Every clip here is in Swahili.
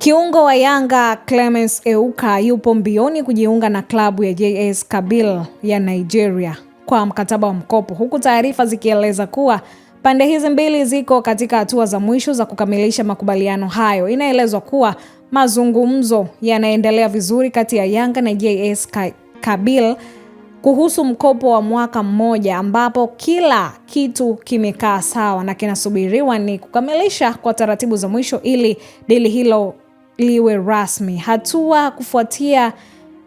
Kiungo wa Yanga Clemence Euka yupo mbioni kujiunga na klabu ya JS Kabylie ya Nigeria kwa mkataba wa mkopo, huku taarifa zikieleza kuwa pande hizi mbili ziko katika hatua za mwisho za kukamilisha makubaliano hayo. Inaelezwa kuwa mazungumzo yanaendelea vizuri kati ya Yanga na JS Kabylie kuhusu mkopo wa mwaka mmoja, ambapo kila kitu kimekaa sawa na kinasubiriwa ni kukamilisha kwa taratibu za mwisho ili dili hilo liwe rasmi. Hatua kufuatia,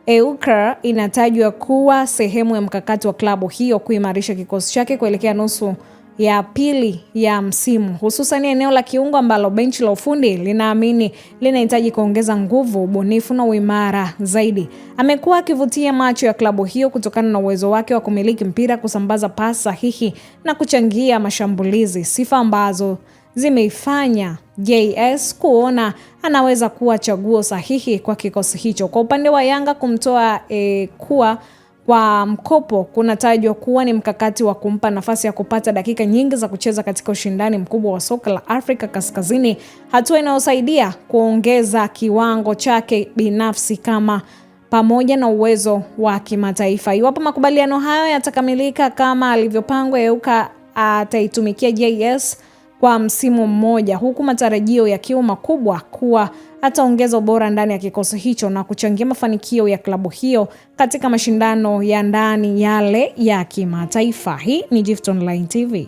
Euka inatajwa kuwa sehemu ya mkakati wa klabu hiyo kuimarisha kikosi chake kuelekea nusu ya pili ya msimu, hususan eneo la kiungo ambalo benchi la ufundi linaamini linahitaji kuongeza nguvu, ubunifu na uimara zaidi. Amekuwa akivutia macho ya klabu hiyo kutokana na uwezo wake wa kumiliki mpira, kusambaza pasi sahihi na kuchangia mashambulizi, sifa ambazo zimeifanya JS kuona anaweza kuwa chaguo sahihi kwa kikosi hicho. Kwa upande wa Yanga, kumtoa kuwa kwa mkopo kunatajwa kuwa ni mkakati wa kumpa nafasi ya kupata dakika nyingi za kucheza katika ushindani mkubwa wa soka la Afrika Kaskazini, hatua inayosaidia kuongeza kiwango chake binafsi kama pamoja na uwezo wa kimataifa. Iwapo makubaliano hayo yatakamilika kama alivyopangwa, Euka ataitumikia JS kwa msimu mmoja, huku matarajio yakiwa makubwa kuwa ataongeza ubora ndani ya kikosi hicho na kuchangia mafanikio ya klabu hiyo katika mashindano ya ndani yale ya kimataifa. Hii ni Gift Online TV.